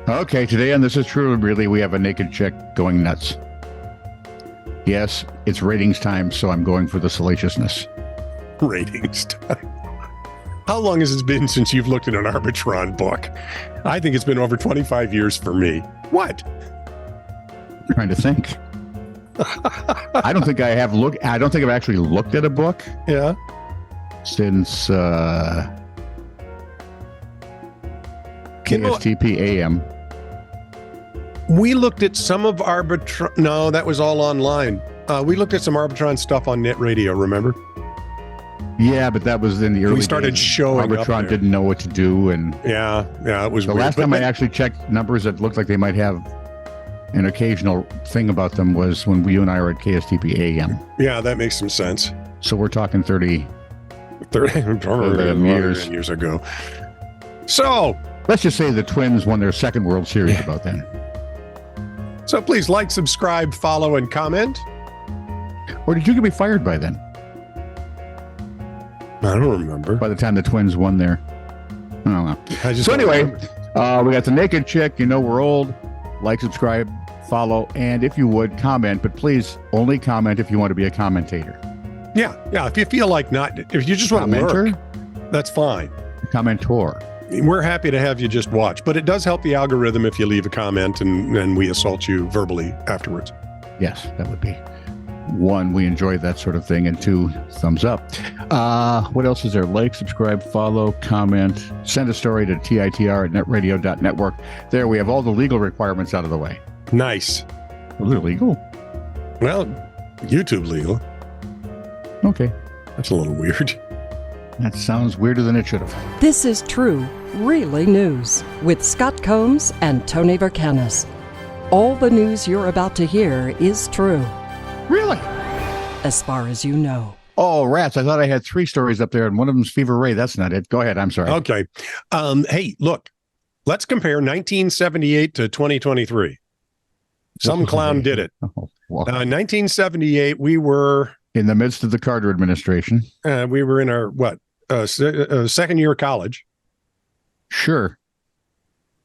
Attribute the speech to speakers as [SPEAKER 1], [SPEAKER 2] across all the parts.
[SPEAKER 1] Okay, today on This Is True, really, we have a naked chick going nuts. Yes, it's ratings time, so I'm going for the salaciousness.
[SPEAKER 2] Ratings time. How long has it been since you've looked at an Arbitron book? I think it's been over 25 years for me. What?
[SPEAKER 1] I'm trying to think. I don't think I've actually looked at a book.
[SPEAKER 2] Yeah.
[SPEAKER 1] Since KSTP AM.
[SPEAKER 2] We looked at some of Arbitron. No, that was all online. We looked at some Arbitron stuff on net radio, remember?
[SPEAKER 1] Yeah, but that was in the early
[SPEAKER 2] We started
[SPEAKER 1] days.
[SPEAKER 2] showing up
[SPEAKER 1] Arbitron
[SPEAKER 2] there.
[SPEAKER 1] didn't know what to do. And
[SPEAKER 2] Yeah, it was
[SPEAKER 1] the
[SPEAKER 2] weird.
[SPEAKER 1] last time I actually checked numbers that looked like they might have an occasional thing about them was when you and I were at KSTP AM.
[SPEAKER 2] Yeah, that makes some sense.
[SPEAKER 1] So we're talking 30
[SPEAKER 2] years ago. So,
[SPEAKER 1] let's just say the Twins won their second World Series about then.
[SPEAKER 2] So please like, subscribe, follow, and comment.
[SPEAKER 1] Or did you get me fired by then?
[SPEAKER 2] I don't remember.
[SPEAKER 1] By the time the Twins won their... I don't know. So anyway, we got the naked chick. You know we're old. Like, subscribe, follow, and if you would, comment. But please, only comment if you want to be a commentator.
[SPEAKER 2] Yeah. If you feel like if you just want to work, that's fine.
[SPEAKER 1] Commentor.
[SPEAKER 2] We're happy to have you just watch, but it does help the algorithm if you leave a comment and we assault you verbally afterwards.
[SPEAKER 1] Yes, that would be. One, we enjoy that sort of thing, and two, thumbs up. What else is there? Like, subscribe, follow, comment, send a story to TITR@netradio.network. There, we have all the legal requirements out of the way.
[SPEAKER 2] Nice.
[SPEAKER 1] Are they legal?
[SPEAKER 2] Well, YouTube legal.
[SPEAKER 1] Okay.
[SPEAKER 2] That's a little weird.
[SPEAKER 1] That sounds weirder than it should have.
[SPEAKER 3] This is True, Really News with Scott Combs and Tony Vercanis. All the news you're about to hear is true.
[SPEAKER 1] Really?
[SPEAKER 3] As far as you know.
[SPEAKER 1] Oh, rats. I thought I had 3 stories up there, and one of them's Fever Ray. That's not it. Go ahead. I'm sorry.
[SPEAKER 2] Okay. Hey, look, let's compare 1978 to 2023. Some clown did it.
[SPEAKER 1] Oh, well.
[SPEAKER 2] 1978, we were...
[SPEAKER 1] In the midst of the Carter administration.
[SPEAKER 2] We were in our, second year of college.
[SPEAKER 1] Sure.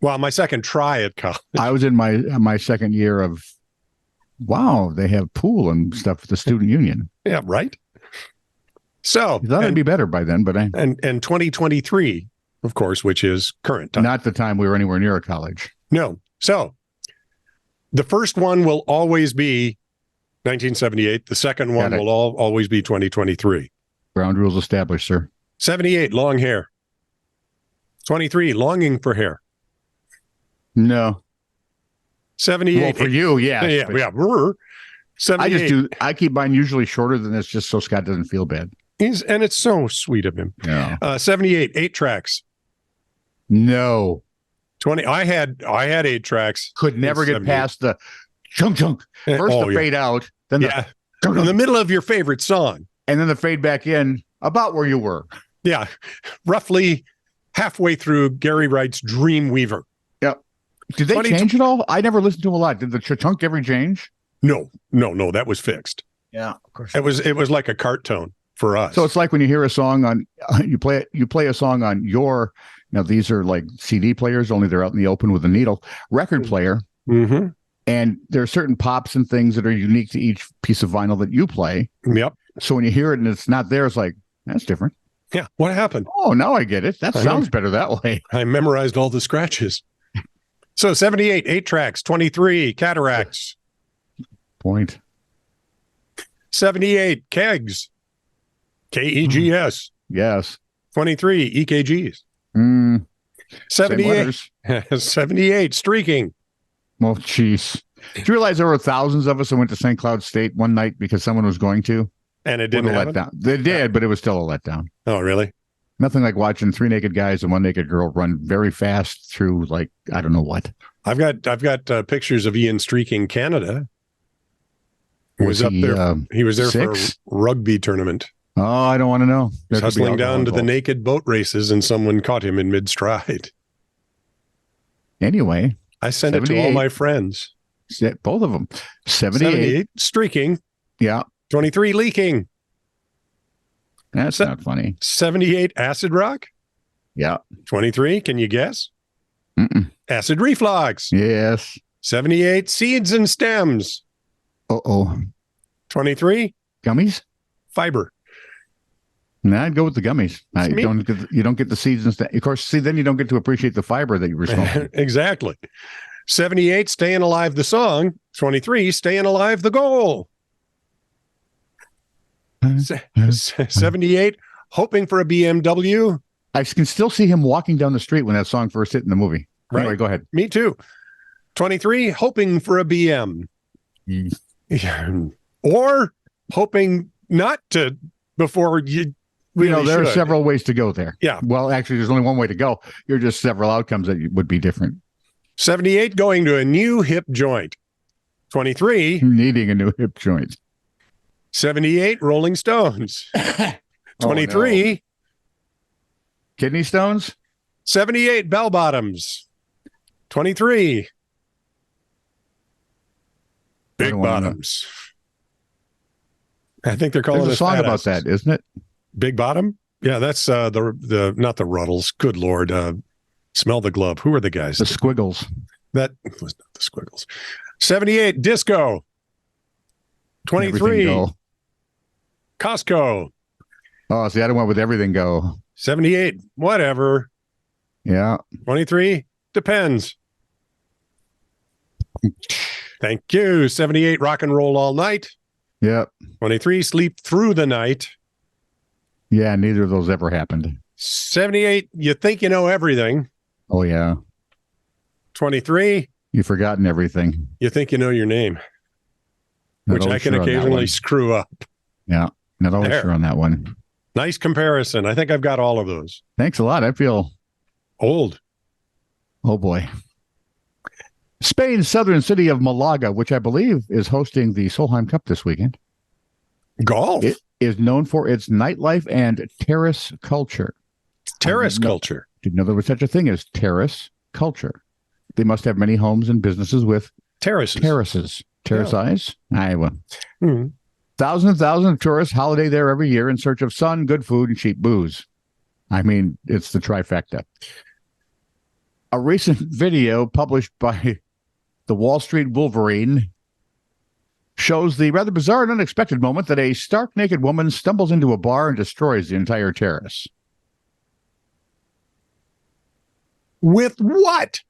[SPEAKER 2] Well, my second try at college.
[SPEAKER 1] I was in my second year of... Wow, they have pool and stuff at the student union.
[SPEAKER 2] Yeah, right. So
[SPEAKER 1] I thought it'd be better by then, but
[SPEAKER 2] and 2023, of course, which is current time.
[SPEAKER 1] Not the time we were anywhere near a college.
[SPEAKER 2] No. So the first one will always be 1978. The second one will always be 2023.
[SPEAKER 1] Ground rules established, sir.
[SPEAKER 2] 78, long hair. 23, longing for hair.
[SPEAKER 1] No.
[SPEAKER 2] 78.
[SPEAKER 1] Well, for you, yeah.
[SPEAKER 2] Yeah. 78.
[SPEAKER 1] I keep mine usually shorter than this just so Scott doesn't feel bad.
[SPEAKER 2] And it's so sweet of him.
[SPEAKER 1] Yeah.
[SPEAKER 2] 78, 8 tracks.
[SPEAKER 1] No.
[SPEAKER 2] 20. I had 8 tracks.
[SPEAKER 1] Could never get past the chunk. First the fade out, then the
[SPEAKER 2] in the middle of your favorite song.
[SPEAKER 1] And then the fade back in about where you were.
[SPEAKER 2] Yeah. Roughly halfway through Gary Wright's Dreamweaver.
[SPEAKER 1] Yep. Did they change it all? I never listened to a lot. Did the chunk ever change?
[SPEAKER 2] No. That was fixed.
[SPEAKER 1] Yeah, of course.
[SPEAKER 2] It was like a cart tone for us.
[SPEAKER 1] So it's like when you hear a song on you play a song on your, now these are like CD players, only they're out in the open with a needle, record player.
[SPEAKER 2] Mm-hmm.
[SPEAKER 1] And there are certain pops and things that are unique to each piece of vinyl that you play.
[SPEAKER 2] Yep.
[SPEAKER 1] So when you hear it and it's not there, it's like, that's different.
[SPEAKER 2] Yeah. What happened?
[SPEAKER 1] Oh, now I get it. That sounds better that way.
[SPEAKER 2] I memorized all the scratches. So 78, 8 tracks, 23, Cataracts.
[SPEAKER 1] Point.
[SPEAKER 2] 78, Kegs. Kegs.
[SPEAKER 1] Yes.
[SPEAKER 2] 23, EKGs. 78, Streaking.
[SPEAKER 1] Well, jeez. Do you realize there were thousands of us that went to St. Cloud State one night because someone was going to?
[SPEAKER 2] And it didn't
[SPEAKER 1] let down. They did, but it was still a letdown.
[SPEAKER 2] Oh, really?
[SPEAKER 1] Nothing like watching 3 naked guys and 1 naked girl run very fast through, like, I don't know what.
[SPEAKER 2] I've got pictures of Ian streaking Canada. He was up there. He was there for a rugby tournament.
[SPEAKER 1] Oh, I don't want to know.
[SPEAKER 2] He's hustling down to the naked boat races, and someone caught him in mid-stride.
[SPEAKER 1] Anyway.
[SPEAKER 2] I sent it to all my friends.
[SPEAKER 1] Both of them. 78
[SPEAKER 2] streaking.
[SPEAKER 1] Yeah.
[SPEAKER 2] 23 leaking.
[SPEAKER 1] That's not funny.
[SPEAKER 2] 78 acid rock.
[SPEAKER 1] Yeah.
[SPEAKER 2] 23. Can you guess? Acid reflux.
[SPEAKER 1] Yes.
[SPEAKER 2] 78, seeds and stems.
[SPEAKER 1] Uh-oh.
[SPEAKER 2] 23,
[SPEAKER 1] Gummies?
[SPEAKER 2] fiber.
[SPEAKER 1] No, I'd go with the gummies. You don't get the seeds and stuff. Of course, see, then you don't get to appreciate the fiber that you were smoking.
[SPEAKER 2] Exactly. 78, staying alive the song. 23, staying alive the goal. 78, hoping for a BMW.
[SPEAKER 1] I can still see him walking down the street when that song first hit in the movie.
[SPEAKER 2] Right.
[SPEAKER 1] Anyway, go ahead.
[SPEAKER 2] Me too. 23, hoping for a BM. Or hoping not to before you really
[SPEAKER 1] there
[SPEAKER 2] should.
[SPEAKER 1] are several ways to go there.
[SPEAKER 2] Yeah.
[SPEAKER 1] Well, actually, there's only one way to go. You're just several outcomes that would be different.
[SPEAKER 2] 78, going to a new hip joint. 23,
[SPEAKER 1] Needing a new hip joint.
[SPEAKER 2] 78, Rolling Stones. 23,
[SPEAKER 1] Oh, no. Kidney stones?
[SPEAKER 2] 78, bell bottoms. 23, big
[SPEAKER 1] don't wanna know.
[SPEAKER 2] bottoms. I think they're calling
[SPEAKER 1] There's a
[SPEAKER 2] us
[SPEAKER 1] song
[SPEAKER 2] fat
[SPEAKER 1] about
[SPEAKER 2] asses.
[SPEAKER 1] that, isn't it?
[SPEAKER 2] Big bottom? Yeah, that's the not the Ruddles. Good Lord. Smell the glove. Who are the guys?
[SPEAKER 1] The Squiggles.
[SPEAKER 2] That was not the Squiggles. 78, disco. 23,
[SPEAKER 1] Everything go.
[SPEAKER 2] Costco.
[SPEAKER 1] Oh, see, I don't want with everything go.
[SPEAKER 2] 78, whatever.
[SPEAKER 1] Yeah.
[SPEAKER 2] 23, depends. Thank you. 78, rock and roll all night.
[SPEAKER 1] Yep.
[SPEAKER 2] 23, sleep through the night.
[SPEAKER 1] Yeah, neither of those ever happened.
[SPEAKER 2] 78, you think you know everything.
[SPEAKER 1] Oh, yeah.
[SPEAKER 2] 23,
[SPEAKER 1] You've forgotten everything.
[SPEAKER 2] you think you know your name,
[SPEAKER 1] Not
[SPEAKER 2] which I
[SPEAKER 1] always
[SPEAKER 2] can
[SPEAKER 1] sure on that
[SPEAKER 2] occasionally
[SPEAKER 1] one.
[SPEAKER 2] screw up.
[SPEAKER 1] Yeah. Not always
[SPEAKER 2] There.
[SPEAKER 1] sure on that one.
[SPEAKER 2] Nice comparison. I think I've got all of those.
[SPEAKER 1] Thanks a lot. I feel,
[SPEAKER 2] Old.
[SPEAKER 1] oh boy. Spain's southern city of Malaga, which I believe is hosting the Solheim Cup this weekend,
[SPEAKER 2] Golf.
[SPEAKER 1] it is known for its nightlife and terrace culture.
[SPEAKER 2] Terrace
[SPEAKER 1] No.
[SPEAKER 2] culture.
[SPEAKER 1] Didn't know there was such a thing as terrace culture. They must have many homes and businesses with
[SPEAKER 2] Terraces.
[SPEAKER 1] terraces. Terraces? Iowa.
[SPEAKER 2] Hmm.
[SPEAKER 1] Thousands and thousands of tourists holiday there every year in search of sun, good food, and cheap booze. I mean, it's the trifecta. A recent video published by the Wall Street Wolverine shows the rather bizarre and unexpected moment that a stark naked woman stumbles into a bar and destroys the entire terrace.
[SPEAKER 2] With what?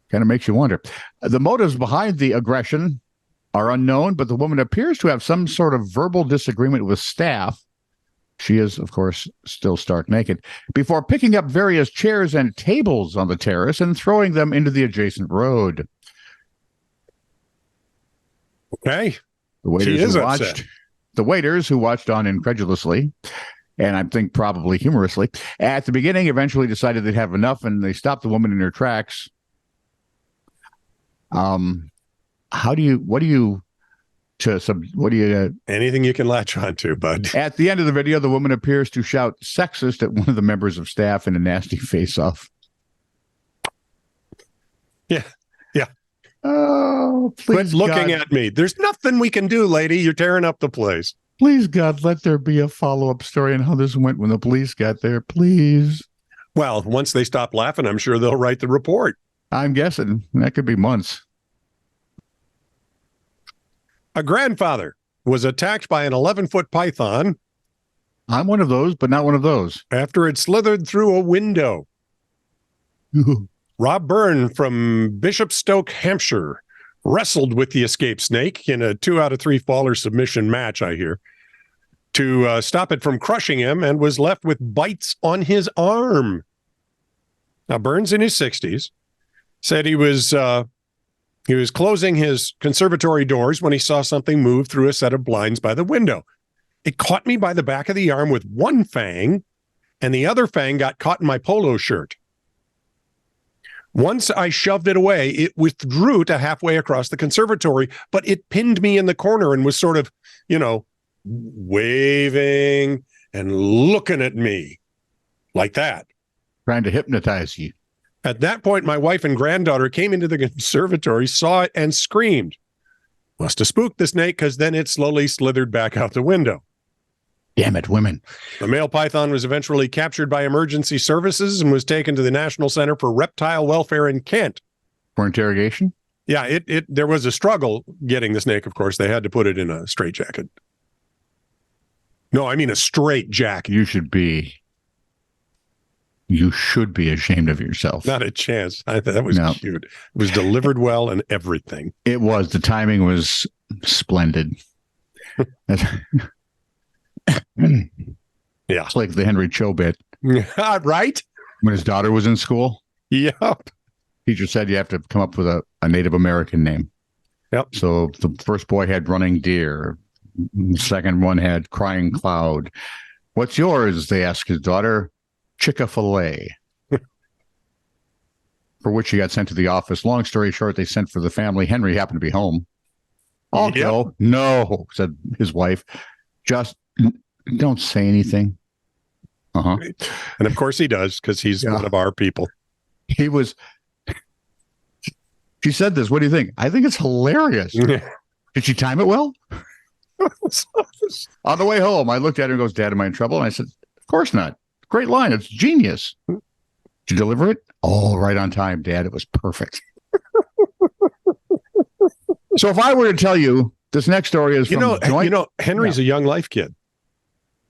[SPEAKER 1] Kind of makes you wonder. The motives behind the aggression are unknown, but the woman appears to have some sort of verbal disagreement with staff. She is, of course, still stark naked, before picking up various chairs and tables on the terrace and throwing them into the adjacent road.
[SPEAKER 2] Okay.
[SPEAKER 1] The waiters
[SPEAKER 2] She is
[SPEAKER 1] who
[SPEAKER 2] upset.
[SPEAKER 1] watched, the waiters who watched on incredulously, and I think probably humorously, at the beginning eventually decided they'd have enough, and they stopped the woman in her tracks.
[SPEAKER 2] Anything you can latch onto, bud.
[SPEAKER 1] At the end of the video, the woman appears to shout sexist at one of the members of staff in a nasty face-off.
[SPEAKER 2] Yeah. Yeah.
[SPEAKER 1] Oh,
[SPEAKER 2] Quit
[SPEAKER 1] please,
[SPEAKER 2] looking
[SPEAKER 1] God,
[SPEAKER 2] at me. There's nothing we can do, lady. You're tearing up the place.
[SPEAKER 1] please, God, let there be a follow-up story on how this went when the police got there, please.
[SPEAKER 2] Well, once they stop laughing, I'm sure they'll write the report.
[SPEAKER 1] I'm guessing that could be months.
[SPEAKER 2] A grandfather was attacked by an 11-foot python
[SPEAKER 1] I'm one of those, but not one of those.
[SPEAKER 2] after it slithered through a window. Rob Byrne from Bishopstoke, Hampshire, wrestled with the escaped snake in a 2 out of 3 faller submission match, I hear, to stop it from crushing him, and was left with bites on his arm. Now, Byrne's in his 60s, said he was closing his conservatory doors when he saw something move through a set of blinds by the window. It caught me by the back of the arm with one fang, and the other fang got caught in my polo shirt. Once I shoved it away, it withdrew to halfway across the conservatory, but it pinned me in the corner and was sort of, waving and looking at me like that.
[SPEAKER 1] Trying to hypnotize you.
[SPEAKER 2] At that point, my wife and granddaughter came into the conservatory, saw it, and screamed. Must have spooked the snake, because then it slowly slithered back out the window.
[SPEAKER 1] Damn it, women.
[SPEAKER 2] The male python was eventually captured by emergency services and was taken to the National Center for Reptile Welfare in Kent.
[SPEAKER 1] For interrogation?
[SPEAKER 2] Yeah, there was a struggle getting the snake, of course. They had to put it in a straitjacket. No, I mean a straight jacket.
[SPEAKER 1] You should be ashamed of yourself.
[SPEAKER 2] Not a chance. That was cute. It was delivered well and everything.
[SPEAKER 1] It was. The timing was splendid.
[SPEAKER 2] Yeah.
[SPEAKER 1] It's like the Henry Cho bit.
[SPEAKER 2] Right?
[SPEAKER 1] When his daughter was in school.
[SPEAKER 2] Yep.
[SPEAKER 1] Teacher said you have to come up with a Native American name.
[SPEAKER 2] Yep.
[SPEAKER 1] So the first boy had Running Deer. The second one had Crying Cloud. What's yours? They asked his daughter. Chick-fil-A. For which he got sent to the office. Long story short, they sent for the family. Henry happened to be home. I'll go. No, said his wife. Just don't say anything. Uh-huh.
[SPEAKER 2] And of course he does, because he's one of our people.
[SPEAKER 1] He was. She said this. What do you think? I think it's hilarious. Did she time it well? On the way home, I looked at her and goes, Dad, am I in trouble? And I said, of course not. Great line. It's genius. Did you deliver it? Oh, right on time, Dad. It was perfect. So if I were to tell you this next story is from
[SPEAKER 2] Henry's a Young Life kid.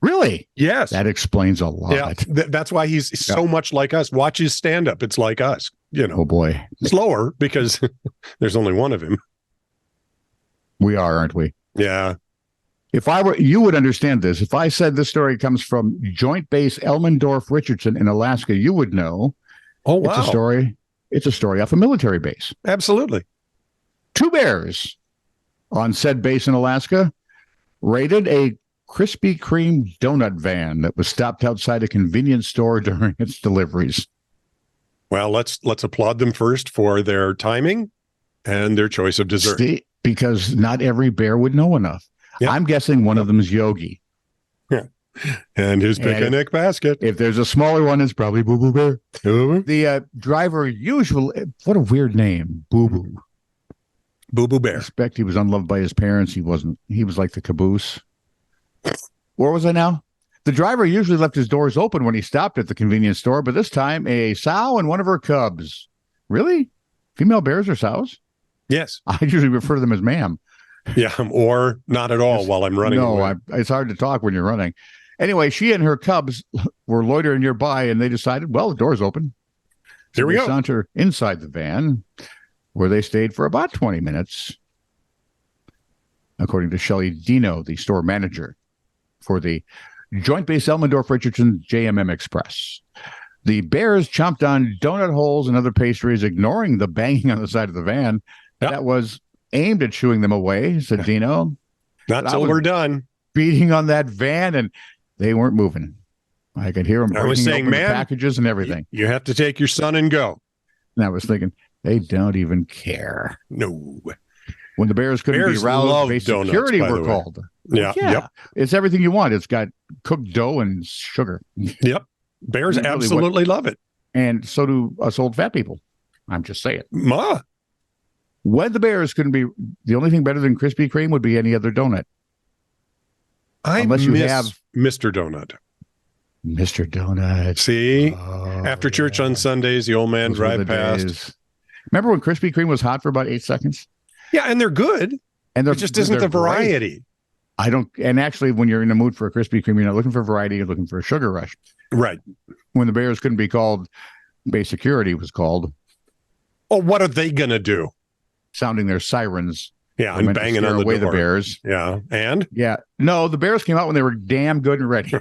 [SPEAKER 1] Really?
[SPEAKER 2] Yes.
[SPEAKER 1] That explains a lot.
[SPEAKER 2] Yeah, that's why he's so much like us. Watch his stand-up. It's like us.
[SPEAKER 1] Oh, boy.
[SPEAKER 2] Slower because there's only one of him.
[SPEAKER 1] We are, aren't we?
[SPEAKER 2] Yeah.
[SPEAKER 1] If I were, you would understand this. If I said this story comes from Joint Base Elmendorf Richardson in Alaska, you would know.
[SPEAKER 2] Oh, wow.
[SPEAKER 1] It's a story off a military base.
[SPEAKER 2] Absolutely.
[SPEAKER 1] 2 bears on said base in Alaska raided a Krispy Kreme donut van that was stopped outside a convenience store during its deliveries.
[SPEAKER 2] Well, let's applaud them first for their timing and their choice of dessert.
[SPEAKER 1] Because not every bear would know enough. Yep. I'm guessing one of them is Yogi.
[SPEAKER 2] Yeah. And his picnic basket.
[SPEAKER 1] If there's a smaller one, it's probably Boo Boo Bear. The driver usually, what a weird name, Boo Boo.
[SPEAKER 2] Boo Boo Bear.
[SPEAKER 1] I suspect he was unloved by his parents. He was like the caboose. Where was I now? The driver usually left his doors open when he stopped at the convenience store, but this time a sow and one of her cubs. Really? Female bears are sows?
[SPEAKER 2] Yes.
[SPEAKER 1] I usually refer to them as ma'am.
[SPEAKER 2] Yeah, or not at all while I'm running.
[SPEAKER 1] No, it's hard to talk when you're running. Anyway, she and her cubs were loitering nearby, and they decided, well, the door's open.
[SPEAKER 2] Here we go.
[SPEAKER 1] Saunter inside the van, where they stayed for about 20 minutes, according to Shelley Dino, the store manager for the Joint Base Elmendorf Richardson JMM Express. The bears chomped on donut holes and other pastries, ignoring the banging on the side of the van. Yep. That was aimed at shooing them away, said Dino.
[SPEAKER 2] Not till we're done.
[SPEAKER 1] Beating on that van, and they weren't moving. I could hear them.
[SPEAKER 2] I was saying, man,
[SPEAKER 1] the packages and everything.
[SPEAKER 2] You have to take your son and go.
[SPEAKER 1] And I was thinking, they don't even care.
[SPEAKER 2] No.
[SPEAKER 1] When the bears couldn't be roused, base security were called.
[SPEAKER 2] Yeah. Yep.
[SPEAKER 1] It's everything you want. It's got cooked dough and sugar.
[SPEAKER 2] Yep. Bears absolutely love it.
[SPEAKER 1] And so do us old fat people. I'm just saying.
[SPEAKER 2] Ma.
[SPEAKER 1] When the bears couldn't be, the only thing better than Krispy Kreme would be any other donut.
[SPEAKER 2] Unless you have Mr. Donut.
[SPEAKER 1] Mr. Donut.
[SPEAKER 2] See? After church on Sundays, the old man drive past.
[SPEAKER 1] Days. Remember when Krispy Kreme was hot for about 8 seconds?
[SPEAKER 2] Yeah, and they're good.
[SPEAKER 1] And
[SPEAKER 2] it just isn't the variety.
[SPEAKER 1] Great. And actually, when you're in the mood for a Krispy Kreme, you're not looking for variety, you're looking for a sugar rush.
[SPEAKER 2] Right.
[SPEAKER 1] When the bears couldn't be called, base security was called.
[SPEAKER 2] Oh, what are they going to do?
[SPEAKER 1] Sounding their sirens.
[SPEAKER 2] Yeah, and banging on the
[SPEAKER 1] away
[SPEAKER 2] door.
[SPEAKER 1] The bears.
[SPEAKER 2] Yeah, and?
[SPEAKER 1] Yeah. No, the bears came out when they were damn good and ready.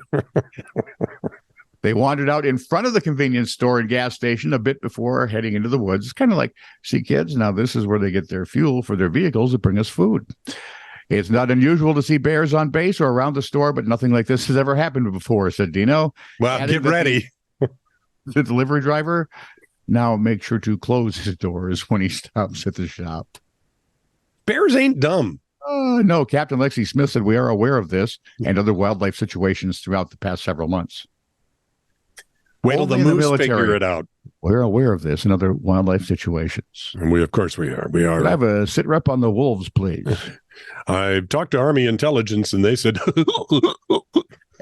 [SPEAKER 1] They wandered out in front of the convenience store and gas station a bit before heading into the woods. It's kind of like, see, kids, now this is where they get their fuel for their vehicles that bring us food. It's not unusual to see bears on base or around the store, but nothing like this has ever happened before, said Dino.
[SPEAKER 2] Well, get ready.
[SPEAKER 1] The delivery driver now make sure to close his doors when he stops at the shop.
[SPEAKER 2] Bears ain't dumb.
[SPEAKER 1] No, Captain Lexi Smith said we are aware of this and other wildlife situations throughout the past several months.
[SPEAKER 2] Wait till the moose figure it out.
[SPEAKER 1] We're aware of this and other wildlife situations.
[SPEAKER 2] And of course we are. We are.
[SPEAKER 1] Could I have a sit rep on the wolves, please?
[SPEAKER 2] I talked to Army intelligence and they said,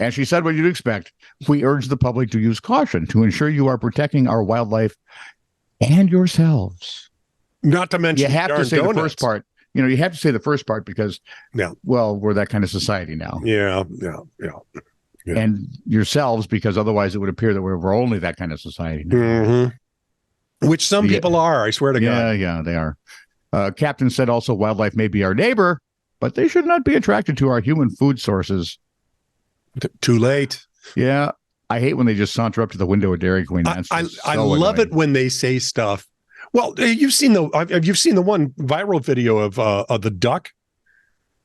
[SPEAKER 1] And she said what you'd expect. We urge the public to use caution to ensure you are protecting our wildlife and yourselves.
[SPEAKER 2] Not to mention,
[SPEAKER 1] You have to
[SPEAKER 2] darn
[SPEAKER 1] say
[SPEAKER 2] donuts.
[SPEAKER 1] the first part. You know, you have to say the first part because,
[SPEAKER 2] Yeah.
[SPEAKER 1] well, we're that kind of society now.
[SPEAKER 2] Yeah. Yeah.
[SPEAKER 1] And yourselves, because otherwise it would appear that we're only that kind of society now.
[SPEAKER 2] Mm-hmm. Which some people are, I swear to God.
[SPEAKER 1] Yeah, they are. Captain said also wildlife may be our neighbor, but they should not be attracted to our human food sources.
[SPEAKER 2] Too late.
[SPEAKER 1] Yeah. I hate when they just saunter up to the window of Dairy Queen.
[SPEAKER 2] I love it when they say stuff. Well, you've seen the one viral video of the duck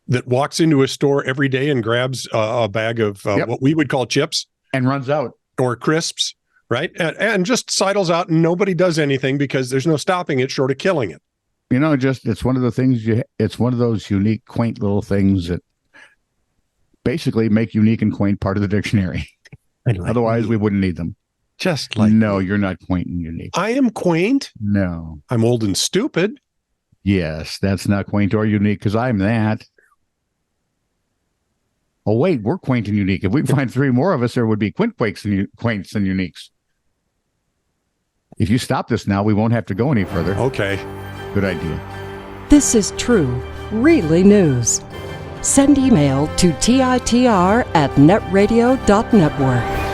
[SPEAKER 2] that walks into a store every day and grabs a bag of what we would call chips
[SPEAKER 1] and runs out
[SPEAKER 2] or crisps, right? And just sidles out, and nobody does anything because there's no stopping it short of killing it.
[SPEAKER 1] You know, it's one of the things it's one of those unique, quaint little things that basically make unique and quaint part of the dictionary. Otherwise, we wouldn't need them.
[SPEAKER 2] Just like
[SPEAKER 1] no, you're not quaint and unique.
[SPEAKER 2] I am quaint.
[SPEAKER 1] No,
[SPEAKER 2] I'm old and stupid.
[SPEAKER 1] Yes, that's not quaint or unique because I'm that. Oh wait, we're quaint and unique. If we find three more of us, there would be quaints and uniques. If you stop this now, we won't have to go any further.
[SPEAKER 2] Okay.
[SPEAKER 1] Good idea.
[SPEAKER 3] This is true, really news. Send email to TITR@netradio.network.